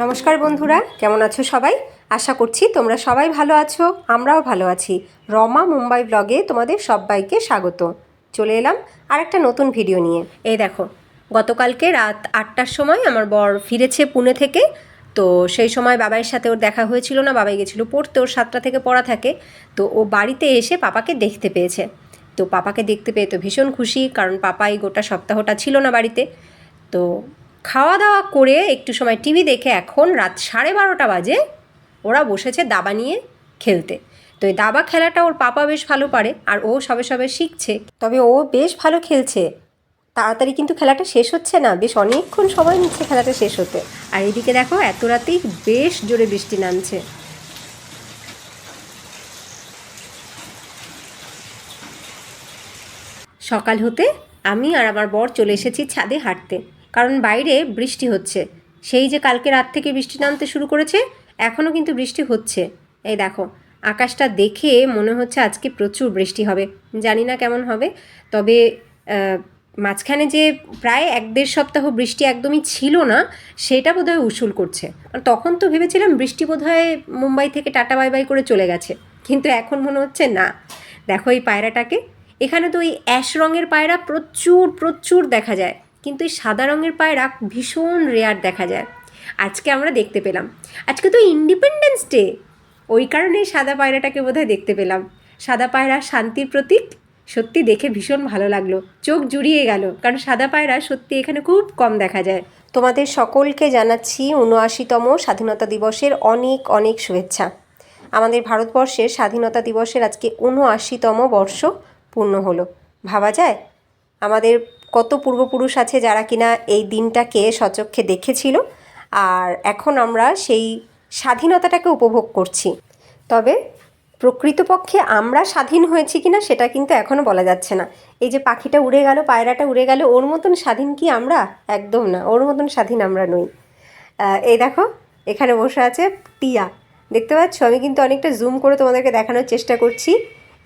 নমস্কার বন্ধুরা, কেমন আছো সবাই? আশা করছি তোমরা সবাই ভালো আছো, আমরাও ভালো আছি। রমা মুম্বাই ব্লগে তোমাদের সবাইকে স্বাগত। চলে এলাম আর একটা নতুন ভিডিও নিয়ে। এই দেখো, গতকালকে রাত 8টার সময় আমার বর ফিরেছে পুনে থেকে। তো সেই সময় বাবাইয়ের সাথে ওর দেখা হয়েছিল না, বাবাই গেছিলো পড়তে, ওর 7টা থেকে পড়া থাকে। তো ও বাড়িতে এসে পাপাকে দেখতে পেয়েছে। তো পাপাকে দেখতে পেয়ে তো ভীষণ খুশি, কারণ পাপাই গোটা সপ্তাহটা ছিল না বাড়িতে। তো খাওয়া দাওয়া করে একটু সময় টিভি দেখে এখন রাত 12:30 বাজে ওরা বসেছে দাবা নিয়ে খেলতে। তো এই দাবা খেলাটা ওর পাপা বেশ ভালো পারে, আর ও সবে সবে শিখছে, তবে ও বেশ ভালো খেলছে। তাড়াতাড়ি কিন্তু খেলাটা শেষ হচ্ছে না, বেশ অনেকক্ষণ সময় নিচ্ছে খেলাটা শেষ হতে। আর এদিকে দেখো, এত রাতেই বেশ জোরে বৃষ্টি নামছে। সকাল হতে আমি আর আমার বর চলে এসেছি ছাদে হাঁটতে, কারণ বাইরে বৃষ্টি হচ্ছে। সেই যে কালকে রাত থেকে বৃষ্টি নামতে শুরু করেছে, এখনও কিন্তু বৃষ্টি হচ্ছে। এই দেখো, আকাশটা দেখে মনে হচ্ছে আজকে প্রচুর বৃষ্টি হবে। জানি না কেমন হবে, তবে মাঝখানে যে প্রায় 1-1.5 সপ্তাহ বৃষ্টি একদমই ছিল না, সেটা বোধহয় উসুল করছে। আর তখন তো ভেবেছিলাম বৃষ্টি বোধহয় মুম্বাই থেকে টাটা বাই বাই করে চলে গেছে, কিন্তু এখন মনে হচ্ছে না। দেখো এই পায়রাটাকে, এখানে তো ওই অ্যাশ রঙের পায়রা প্রচুর প্রচুর দেখা যায়, কিন্তু এই সাদা রঙের পায়রা ভীষণ রেয়ার দেখা যায়। আজকে আমরা দেখতে পেলাম। আজকে তো ইন্ডিপেন্ডেন্স ডে, ওই কারণেই সাদা পায়রাটাকে বোধহয় দেখতে পেলাম। সাদা পায়রা শান্তির প্রতীক। সত্যি দেখে ভীষণ ভালো লাগলো, চোখ জুড়িয়ে গেল, কারণ সাদা পায়রা সত্যি এখানে খুব কম দেখা যায়। তোমাদের সকলকে জানাচ্ছি ৭৯তম স্বাধীনতা দিবসের অনেক অনেক শুভেচ্ছা। আমাদের ভারতবর্ষের স্বাধীনতা দিবসের আজকে ৭৯তম বর্ষ পূর্ণ হলো। ভাবা যায় আমাদের কত পূর্বপুরুষ আছে যারা কিনা এই দিনটাকে সচক্ষে দেখেছিল, আর এখন আমরা সেই স্বাধীনতাটাকে উপভোগ করছি। তবে প্রকৃতপক্ষে আমরা স্বাধীন হয়েছি কিনা সেটা কিন্তু এখনও বলা যাচ্ছে না। এই যে পাখিটা উড়ে গেল, পায়রাটা উড়ে গেল, ওর মতন স্বাধীন কি আমরা? একদম না, ওর মতন স্বাধীন আমরা নই। এই দেখো, এখানে বসে আছে টিয়া, দেখতে পাচ্ছ? আমি কিন্তু অনেকটা জুম করে তোমাদেরকে দেখানোর চেষ্টা করছি।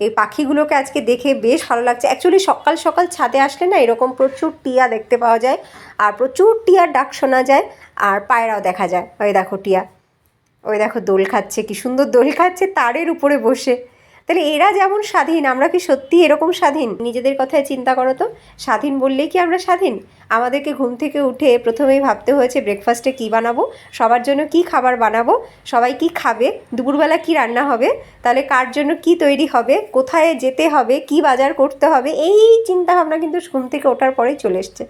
এই পাখিগুলোকে আজকে দেখে বেশ ভালো লাগছে। অ্যাকচুয়ালি সকাল সকাল ছাদে আসলে না এরকম প্রচুর টিয়া দেখতে পাওয়া যায়, আর প্রচুর টিয়ার ডাক শোনা যায়, আর পায়রাও দেখা যায়। ওই দেখো টিয়া, ওই দেখো দোল খাচ্ছে, কি সুন্দর দোল খাচ্ছে তারের উপরে বসে। তাহলে এরা যেমন স্বাধীন, আমরা কি সত্যি এরকম স্বাধীন? নিজেদের কথায় চিন্তা করো তো, স্বাধীন বললেই কি আমরা স্বাধীন? আমাদেরকে ঘুম থেকে উঠে প্রথমেই ভাবতে হয়েছে ব্রেকফাস্টে কী বানাবো, সবার জন্য কি খাবার বানাবো, সবাই কি খাবে, দুপুরবেলা কি রান্না হবে, তাহলে কার জন্য কি তৈরি হবে, কোথায় যেতে হবে, কি বাজার করতে হবে, এই চিন্তা ভাবনা কিন্তু ঘুম থেকে ওঠার পরেই চলে এসছে।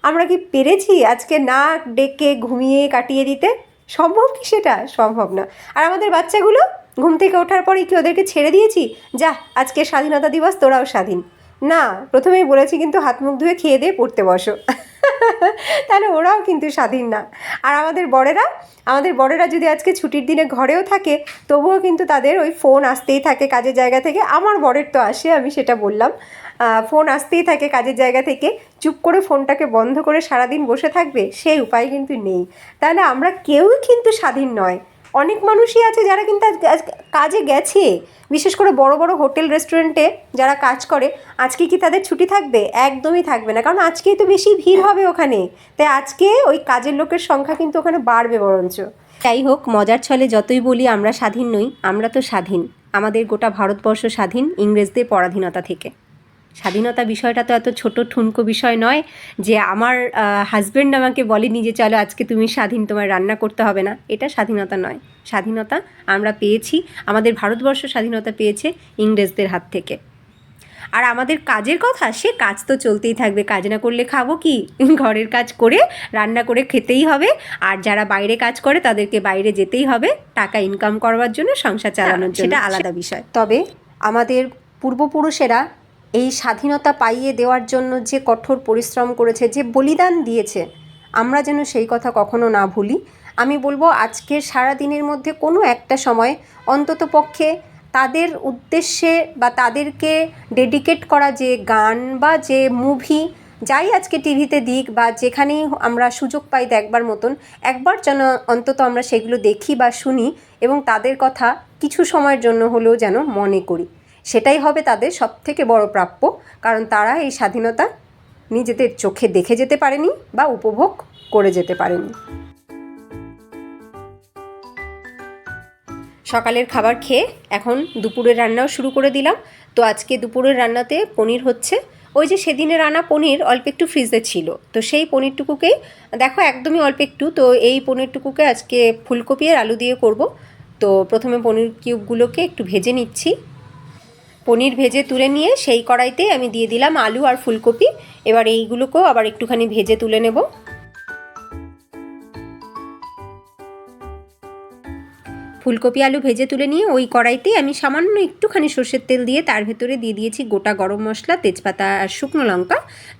আমরা কি পেরেছি আজকে না ডেকে ঘুমিয়ে কাটিয়ে দিতে? সম্ভব কি সেটা? সম্ভব না। আর আমাদের বাচ্চাগুলো ঘুম থেকে ওঠার পরেই কি ওদেরকে ছেড়ে দিয়েছি, যা আজকে স্বাধীনতা দিবস, তোরাও স্বাধীন? না, প্রথমেই বলেছি কিন্তু হাত মুখ ধুয়ে খেয়ে দিয়ে পড়তে বসো। তাহলে ওরাও কিন্তু স্বাধীন না। আর আমাদের বড়েরা যদি আজকে ছুটির দিনে ঘরেও থাকে, তবুও কিন্তু তাদের ওই ফোন আসতেই থাকে কাজের জায়গা থেকে। আমার বরের তো আসে, আমি সেটা বললাম, ফোন আসতেই থাকে কাজের জায়গা থেকে। চুপ করে ফোনটাকে বন্ধ করে সারাদিন বসে থাকবে, সেই উপায় কিন্তু নেই। তাহলে আমরা কেউই কিন্তু স্বাধীন নয়। অনেক মানুষই আছে যারা কিন্তু কাজে গেছে, বিশেষ করে বড় বড় হোটেল রেস্টুরেন্টে যারা কাজ করে, আজকে কি তাদের ছুটি থাকবে? একদমই থাকবে না, কারণ আজকেই তো বেশি ভিড় হবে ওখানে। তাই আজকে ওই কাজের লোকের সংখ্যা কিন্তু ওখানে বাড়বে বরঞ্চ। যাই হোক, মজার ছলে যতই বলি আমরা স্বাধীন নই, আমরা তো স্বাধীন। আমাদের গোটা ভারতবর্ষ স্বাধীন ইংরেজদের পরাধীনতা থেকে। স্বাধীনতা বিষয়টা তো এত ছোট ঠুনকো বিষয় নয় যে আমার হাজব্যান্ড আমাকে বলেনি যে চলো আজকে তুমি স্বাধীন, তোমার রান্না করতে হবে না। এটা স্বাধীনতা নয়। স্বাধীনতা আমরা পেয়েছি, আমাদের ভারতবর্ষ স্বাধীনতা পেয়েছে ইংরেজদের হাত থেকে। আর আমাদের কাজের কথা, সে কাজ তো চলতেই থাকবে। কাজ না করলে খাবো কি? ঘরের কাজ করে রান্না করে খেতেই হবে। আর যারা বাইরে কাজ করে তাদেরকে বাইরে যেতেই হবে টাকা ইনকাম করবার জন্য, সংসার চালানোর জন্য, সেটা আলাদা বিষয়। তবে আমাদের পূর্বপুরুষেরা এই স্বাধীনতা পাইয়ে দেওয়ার জন্য যে কঠোর পরিশ্রম করেছে, যে বলিদান দিয়েছে, আমরা যেন সেই কথা কখনো না ভুলি। আমি বলবো আজকের সারা দিনের মধ্যে কোনো একটা সময় অন্তত পক্ষে তাদের উদ্দেশ্যে বা তাদেরকে ডেডিকেট করা যে গান বা যে মুভি, যাই আজকে টিভিতে দিক বা যেখানেই আমরা সুযোগ পাই দেখবার মতন, একবার যেন অন্তত আমরা সেগুলো দেখি বা শুনি, এবং তাদের কথা কিছু সময়ের জন্য হলেও যেন মনে করি। সেটাই হবে তাদের সবথেকে বড় প্রাপ্য, কারণ তারা এই স্বাধীনতা নিজেদের চোখে দেখে যেতে পারেনি বা উপভোগ করে যেতে পারেনি। সকালের খাবার খেয়ে এখন দুপুরের রান্নাও শুরু করে দিলাম। তো আজকে দুপুরের রান্নাতে পনির হচ্ছে। ওই যে সেদিনের আনা পনির অল্প একটু ফ্রিজে ছিল, তো সেই পনিরটুকুকেই দেখো একদমই অল্প একটু, তো এই পনিরটুকুকে আজকে ফুলকপি আর আলু দিয়ে করব। তো প্রথমে পনির কিউবগুলোকে একটু ভেজে নিচ্ছি। পনির ভেজে তুলে নিয়ে সেই কড়াইতে আমি দিয়ে দিলাম আলু আর ফুলকপি। এবার এইগুলোকেও আবার একটুখানি ভেজে তুলে নেব। ফুলকপি আলু ভেজে তুলে নিয়ে ওই কড়াইতেই আমি সামান্য একটুখানি সর্ষের তেল দিয়ে তার ভেতরে দিয়ে দিয়েছি গোটা গরম মশলা, তেজপাতা আর শুকনো লঙ্কা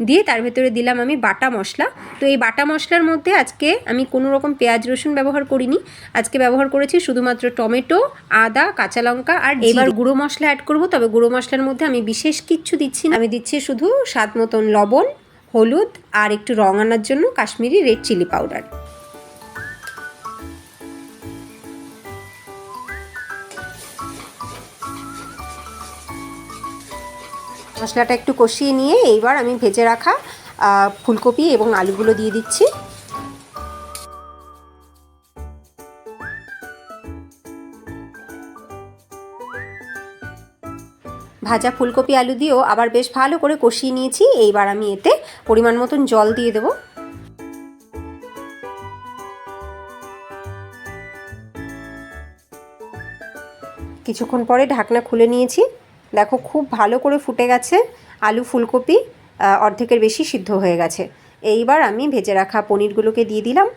দিয়ে তার ভেতরে দিলাম আমি বাটা মশলা। তো এই বাটা মশলার মধ্যে আজকে আমি কোনো রকম পেঁয়াজ রসুন ব্যবহার করিনি, আজকে ব্যবহার করেছি শুধুমাত্র টমেটো, আদা, কাঁচা লঙ্কা আর এবার গুঁড়ো মশলা অ্যাড করব। তবে গুঁড়ো মশলার মধ্যে আমি বিশেষ কিচ্ছু দিচ্ছি না, আমি দিচ্ছি শুধু স্বাদ মতন লবণ, হলুদ আর একটু রং আনার জন্য কাশ্মীরি রেড চিলি পাউডার। মশলাটা একটু কষিয়ে নিয়ে এইবার আমি ভেজে রাখা ফুলকপি এবং আলুগুলো দিয়ে দিচ্ছি। ভাজা ফুলকপি আলু দিয়েও আবার বেশ ভালো করে কষিয়ে নিয়েছি। এইবার আমি এতে পরিমাণ মতন জল দিয়ে দেব। কিছুক্ষণ পরে ঢাকনা খুলে নিয়েছি, দেখো খুব ভালো করে ফুটে গেছে, আলু ফুলকপি অর্ধেকের বেশি সিদ্ধ হয়ে গেছে। এইবার আমি ভেজে রাখা পনিরগুলোকে দিয়ে দিলাম।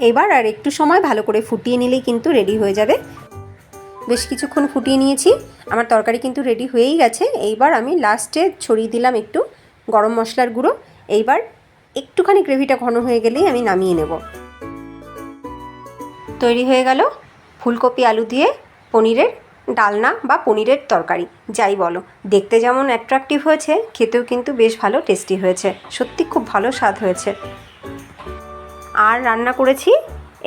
এইবার আর একটু সময় ভালো করে ফুটিয়ে নিলেই কিন্তু রেডি হয়ে যাবে। বেশ কিছুক্ষণ ফুটিয়ে নিয়েছি, আমার তরকারি কিন্তু রেডি হয়েই গেছে। এইবার আমি লাস্টে ছড়িয়ে দিলাম একটু গরম মশলার গুঁড়ো। এইবার একটুখানি গ্রেভিটা ঘন হয়ে গেলেই আমি নামিয়ে নেব। তৈরি হয়ে গেল ফুলকপি আলু দিয়ে পনিরের ডালনা বা পনিরের তরকারি, যাই বলো। দেখতে যেমন অ্যাট্রাকটিভ হয়েছে, খেতেও কিন্তু বেশ ভালো টেস্টি হয়েছে, সত্যি খুব ভালো স্বাদ হয়েছে। আর রান্না করেছি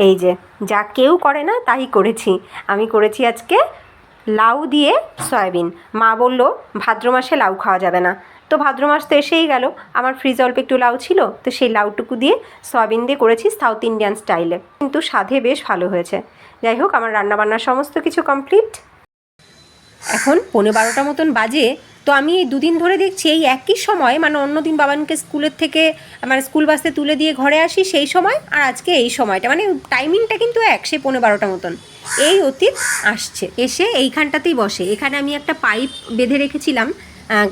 এই যে যা কেউ করে না তাই করেছি, আমি করেছি আজকে লাউ দিয়ে সয়াবিন। মা বলল ভাদ্র মাসে লাউ খাওয়া যাবে না, তো ভাদ্র মাস তো এসেই গেল, আমার ফ্রিজে অল্প একটু লাউ ছিল, তো সেই লাউটুকু দিয়ে সয়াবিন দিয়ে করেছি সাউথ ইন্ডিয়ান স্টাইলে, কিন্তু স্বাদে বেশ ভালো হয়েছে। যাই হোক, আমার রান্নাবান্নার সমস্ত কিছু কমপ্লিট। এখন 11:15 মতন বাজে। তো আমি এই দুদিন ধরে দেখছি এই একই সময়, মানে অন্যদিন বাবানকে স্কুলের থেকে মানে স্কুল বাসে তুলে দিয়ে ঘরে আসি সেই সময়, আর আজকে এই সময়টা মানে টাইমিংটা কিন্তু সেই 11:15 মতন এই অতীত আসছে। এসে এইখানটাতেই বসে। এখানে আমি একটা পাইপ বেঁধে রেখেছিলাম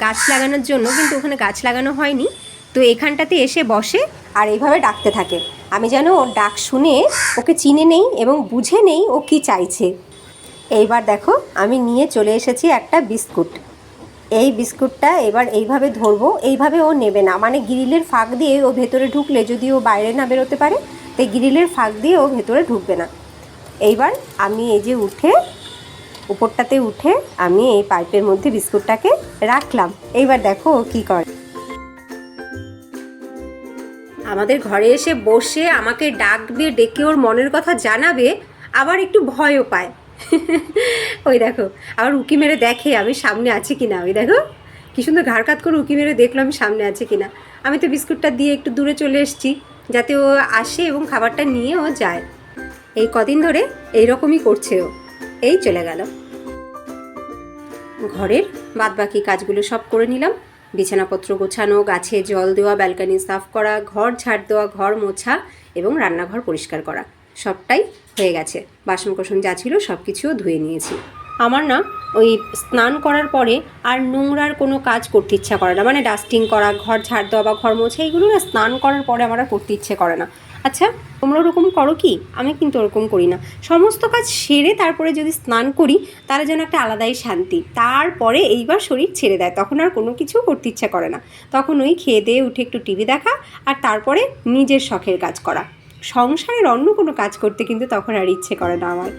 গাছ লাগানোর জন্য, কিন্তু ওখানে গাছ লাগানো হয়নি। তো এখানটাতে এসে বসে আর এইভাবে ডাকতে থাকে। আমি যেন ওর ডাক শুনে ওকে চিনে নেই এবং বুঝে নেই ও কী চাইছে। এইবার দেখো আমি নিয়ে চলে এসেছি একটা বিস্কুট। এই বিস্কুটটা এবার এইভাবে ধরবো, এইভাবে ও নেবে না, মানে গ্রিলের ফাঁক দিয়ে ও ভেতরে ঢুকলে যদি ও বাইরে না বেরোতে পারে, তাই গ্রিলের ফাঁক দিয়ে ও ভেতরে ঢুকবে না। এইবার আমি এই যে উপরটাতে উঠে আমি এই পাইপের মধ্যে বিস্কুটটাকে রাখলাম। এইবার দেখো ও কী করে। আমাদের ঘরে এসে বসে আমাকে ডাকবে, ডেকে ওর মনের কথা জানাবে, আবার একটু ভয়ও পায়। ওই দেখো আবার উঁকি মেরে দেখে আমি সামনে আছি কিনা। ওই দেখো কি সুন্দর ঘাড় কাত করে উঁকি মেরে দেখলো আমি সামনে আছি কিনা। আমি তো বিস্কুটটা দিয়ে একটু দূরে চলে এসেছি যাতে ও আসে এবং খাবারটা নিয়ে ও যায়। এই কদিন ধরে এইরকমই করছে ও। এই চলে গেল। ঘরের বাদবাকি কাজগুলো সব করে নিলাম। বিছানাপত্র গোছানো, গাছে জল দেওয়া, ব্যালকনি সাফ করা, ঘর ঝাড় দেওয়া, ঘর মোছা এবং রান্নাঘর পরিষ্কার করা, সবটাই হয়ে গেছে। বাসনকোসন যা ছিল সব কিছুও ধুয়ে নিয়েছি। আমার না ওই স্নান করার পরে আর নোংরার কোনো কাজ করতে ইচ্ছা করে না, মানে ডাস্টিং করা, ঘর ঝাড় দেওয়া বা ঘর মোছা, এইগুলো না স্নান করার পরে আমার আর করতে ইচ্ছে করে না। আচ্ছা তোমরা ওরকম করো কি? আমি কিন্তু ওরকম করি না। সমস্ত কাজ সেরে তারপরে যদি স্নান করি তাহলে যেন একটা আলাদাই শান্তি। তারপরে এইবার শরীর ছেড়ে দেয়, তখন আর কোনো কিছু করতে ইচ্ছা করে না। তখন ওই খেয়ে দিয়ে উঠে একটু টিভি দেখা আর তারপরে নিজের শখের কাজ করা। সংসারের অন্য কোনো কাজ করতে কিন্তু তখন আর ইচ্ছে করে না আমার।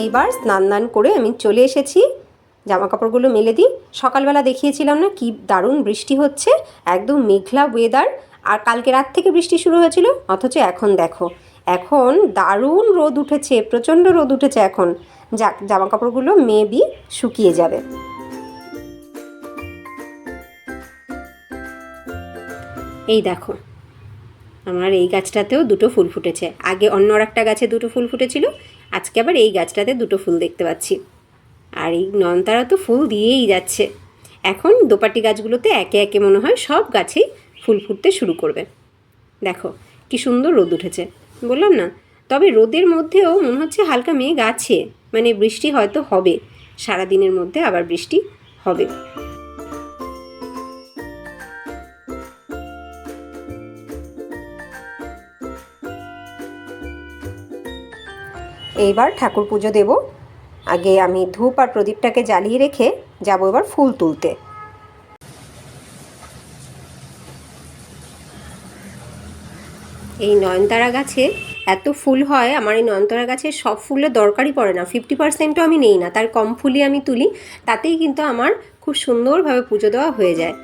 এইবার স্নান করে আমি চলে এসেছি, জামা কাপড়গুলো মেলে দিই। সকালবেলা দেখিয়েছিলাম না কি দারুণ বৃষ্টি হচ্ছে, একদম মেঘলা ওয়েদার। আর কালকে রাত থেকে বৃষ্টি শুরু হয়েছিল, অথচ এখন দেখো এখন দারুণ রোদ উঠেছে, প্রচণ্ড রোদ উঠেছে এখন। যাক, জামা কাপড়গুলো মেবি শুকিয়ে যাবে। এই দেখো আমার এই গাছটাতেও দুটো ফুল ফুটেছে। আগে অন্য একটা গাছে দুটো ফুল ফুটেছিল, আজকে আবার এই গাছটাতে দুটো ফুল দেখতে পাচ্ছি। আর এই নয়নতারা তো ফুল দিয়েই যাচ্ছে। এখন দোপাটি গাছগুলোতে একে একে মনে হয় সব গাছেই ফুল ফুটতে শুরু করবে। দেখো কি সুন্দর রোদ উঠেছে, বললাম না। তবে রোদের মধ্যেও মনে হচ্ছে হালকা মেঘ আছে, মানে বৃষ্টি হয়তো হবে, সারাদিনের মধ্যে আবার বৃষ্টি হবে। এইবার ঠাকুর পুজো দেব। আগে আমি ধূপ আর প্রদীপটাকে জ্বালিয়ে রেখে যাব এবার ফুল তুলতে। এই নয়নতারা গাছে এত ফুল হয়, আমার এই নয়নতারা গাছে সব ফুলের দরকারই পড়ে না, 50%ও আমি নেই না, তার কম ফুলই আমি তুলি, তাতেই কিন্তু আমার খুব সুন্দরভাবে পুজো দেওয়া হয়ে যায়।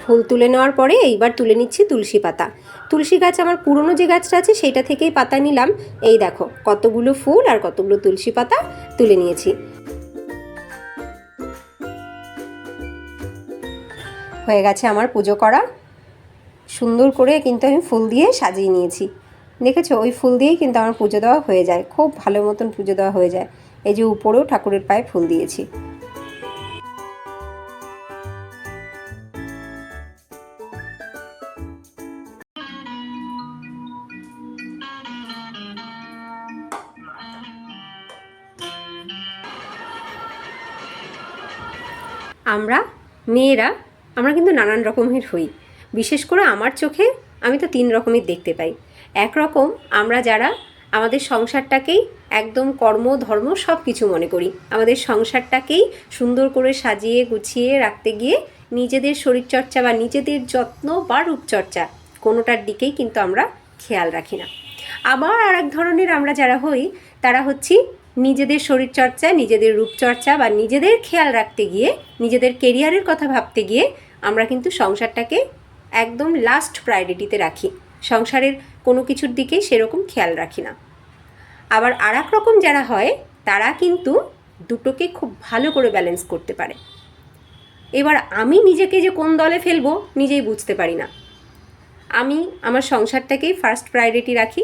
ফুল তুলে নেওয়ার পরে এইবার তুলে নিচ্ছি তুলসী পাতা। তুলসী গাছ আমার পুরনো যে গাছটা আছে সেইটা থেকেই পাতা নিলাম। এই দেখো কতগুলো ফুল আর কতগুলো তুলসী পাতা তুলে নিয়েছি। হয়ে গেছে আমার পুজো করা। সুন্দর করে কিন্তু আমি ফুল দিয়ে সাজিয়ে নিয়েছি। দেখেছো, ওই ফুল দিয়েই কিন্তু আমার পুজো দেওয়া হয়ে যায়, খুব ভালো মতন পুজো দেওয়া হয়ে যায়। এই যে উপরেও ঠাকুরের পায়ে ফুল দিয়েছি। আমরা মেয়েরা আমরা কিন্তু নানান রকমের হই। বিশেষ করে আমার চোখে আমি তো 3 রকমের দেখতে পাই। একরকম আমরা যারা আমাদের সংসারটাকেই একদম কর্ম ধর্ম সব কিছু মনে করি, আমাদের সংসারটাকেই সুন্দর করে সাজিয়ে গুছিয়ে রাখতে গিয়ে নিজেদের শরীরচর্চা বা নিজেদের যত্ন বা রূপচর্চা কোনোটার দিকেই কিন্তু আমরা খেয়াল রাখি না। আবার আরেক ধরনের আমরা যারা হই তারা হচ্ছি নিজেদের শরীরচর্চা, নিজেদের রূপচর্চা বা নিজেদের খেয়াল রাখতে গিয়ে, নিজেদের কেরিয়ারের কথা ভাবতে গিয়ে আমরা কিন্তু সংসারটাকে একদম লাস্ট প্রায়োরিটিতে রাখি, সংসারের কোনো কিছুর দিকে সেরকম খেয়াল রাখি না। আবার আর এক রকম যারা হয় তারা কিন্তু দুটোকে খুব ভালো করে ব্যালেন্স করতে পারে। এবার আমি নিজেকে যে কোন দলে ফেলবো নিজেই বুঝতে পারি না। আমি আমার সংসারটাকেই ফার্স্ট প্রায়োরিটি রাখি,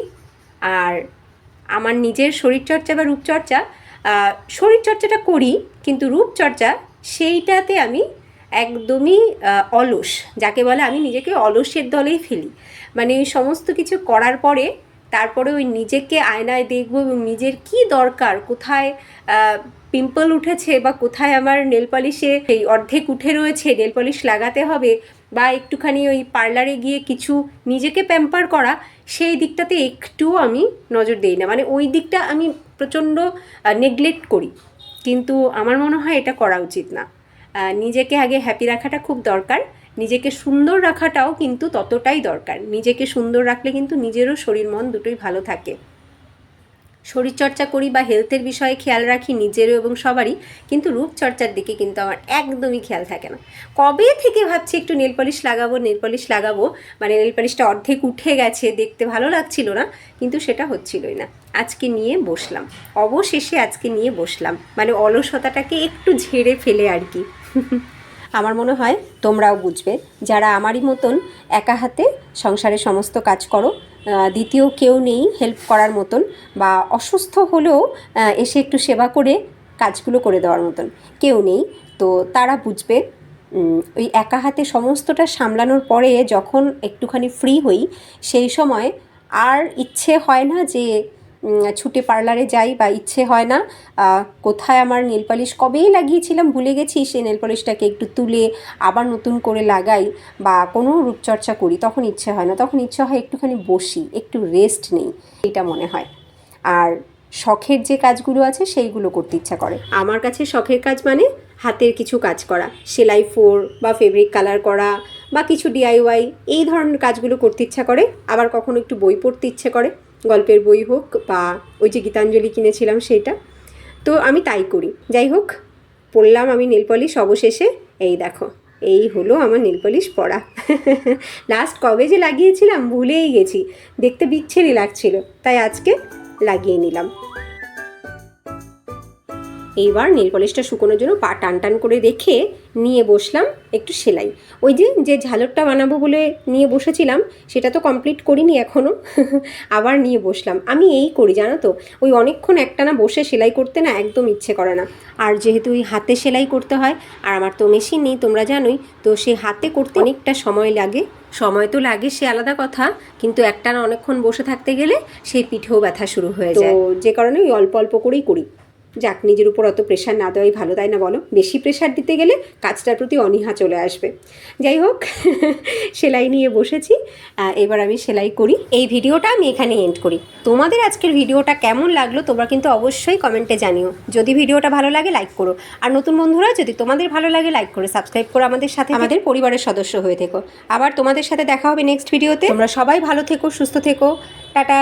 আর আমার নিজের শরীরচর্চা বা রূপচর্চা, শরীরচর্চাটা করি কিন্তু রূপচর্চা সেইটাতে আমি একদমই অলস, যাকে বলে আমি নিজেকে অলসের দলেই ফেলি। মানে ওই সমস্ত কিছু করার পরে তারপরে ওই নিজেকে আয়নায় দেখবো এবং নিজের কি দরকার, কোথায় পিম্পল উঠেছে বা কোথায় আমার নেল পলিশে এই অর্ধেক উঠে রয়েছে, নেল পলিশ লাগাতে হবে, বা একটুখানি ওই পার্লারে গিয়ে কিছু নিজেকে প্যাম্পার করা, সেই দিকটাতে একটুও আমি নজর দিই না। মানে ওই দিকটা আমি প্রচণ্ড নেগলেক্ট করি, কিন্তু আমার মনে হয় এটা করা উচিত না। নিজেকে আগে হ্যাপি রাখাটা খুব দরকার, নিজেকে সুন্দর রাখাটাও কিন্তু ততটাই দরকার। নিজেকে সুন্দর রাখলে কিন্তু নিজেরও শরীর মন দুটোই ভালো থাকে। শরীরচর্চা করি বা হেলথের বিষয়ে খেয়াল রাখি নিজেরও এবং সবারই, কিন্তু রূপচর্চার দিকে কিন্তু আমার একদমই খেয়াল থাকে না। কবে থেকে ভাবছি একটু নেল পলিশ লাগাবো, মানে নেল পলিশটা অর্ধেক উঠে গেছে, দেখতে ভালো লাগছিল না, কিন্তু সেটা হচ্ছিলই না। আজকে নিয়ে বসলাম, অবশেষে আজকে নিয়ে বসলাম, মানে অলসতাটাকে একটু ঝেড়ে ফেলে আর কি। আমার মনে হয় তোমরাও বুঝবে, যারা আমারই মতন একা হাতে সংসারের সমস্ত কাজ করো, দ্বিতীয় কেউ নেই হেল্প করার মতন, বা অসুস্থ হলেও এসে একটু সেবা করে কাজগুলো করে দেওয়ার মতন কেউ নেই, তো তারা বুঝবে। ওই একা হাতে সমস্তটা সামলানোর পরে যখন একটুখানি ফ্রি হই, সেই সময় আর ইচ্ছে হয় না যে ছুটে পার্লারে যাই, বা ইচ্ছে হয় না কোথায় আমার নেল পলিশ কবেই লাগিয়েছিলাম ভুলে গেছি, সেই নেল পলিশটাকে একটু তুলে আবার নতুন করে লাগাই, বা কোনো রূপচর্চা করি, তখন ইচ্ছে হয় না। তখন ইচ্ছে হয় একটুখানি বসি, একটু রেস্ট নেই, এটা মনে হয়। আর শখের যে কাজগুলো আছে সেইগুলো করতে ইচ্ছা করে। আমার কাছে শখের কাজ মানে হাতের কিছু কাজ করা, সেলাই ফোর বা ফেব্রিক কালার করা, বা কিছু DIY, এই ধরনের কাজগুলো করতে ইচ্ছা করে। আবার কখনো একটু বই পড়তে ইচ্ছে করে, গল্পের বই হোক বা ওই যে গীতাঞ্জলি কিনেছিলাম সেইটা, তো আমি তাই করি। যাই হোক, পড়লাম আমি নেল পলিশ অবশেষে, এই দেখো। এই হলো আমার নেল পলিশ পরা। লাস্ট কবে যে লাগিয়েছিলাম ভুলেই গেছি, দেখতে বিচ্ছিরি লাগছিল, তাই আজকে লাগিয়ে নিলাম। এইবার নেল পলিশটা শুকোনোর জন্য পা টান টান করে রেখে নিয়ে বসলাম একটু সেলাই। ওই যে ঝালরটা বানাবো বলে নিয়ে বসেছিলাম সেটা তো কমপ্লিট করিনি এখনও, আবার নিয়ে বসলাম। আমি এই করি জানো তো, ওই অনেকক্ষণ একটানা বসে সেলাই করতে না একদম ইচ্ছে করে না। আর যেহেতু ওই হাতে সেলাই করতে হয়, আর আমার তো মেশিন নেই তোমরা জানোই, তো সেই হাতে করতে অনেকটা সময় লাগে। সময় তো লাগে সে আলাদা কথা, কিন্তু একটানা অনেকক্ষণ বসে থাকতে গেলে সেই পিঠেও ব্যথা শুরু হয়ে যায়, তো যে কারণে ওই অল্প অল্প করেই করি। যাক, নিজের উপর অত প্রেশার না দেওয়াই ভালো, তাই না বলো? বেশি প্রেশার দিতে গেলে কাজটার প্রতি অনীহা চলে আসবে। যাই হোক, সেলাই নিয়ে বসেছি, এবার আমি সেলাই করি। এই ভিডিওটা আমি এখানে এন্ড করি। তোমাদের আজকের ভিডিওটা কেমন লাগলো তোমরা কিন্তু অবশ্যই কমেন্টে জানিও। যদি ভিডিওটা ভালো লাগে লাইক করো, আর নতুন বন্ধুরা যদি তোমাদের ভালো লাগে লাইক করে সাবস্ক্রাইব করো, আমাদের সাথে আমাদের পরিবারের সদস্য হয়ে থেকো। আবার তোমাদের সাথে দেখা হবে নেক্সট ভিডিওতে। তোমরা সবাই ভালো থেকো, সুস্থ থেকো, টাটা।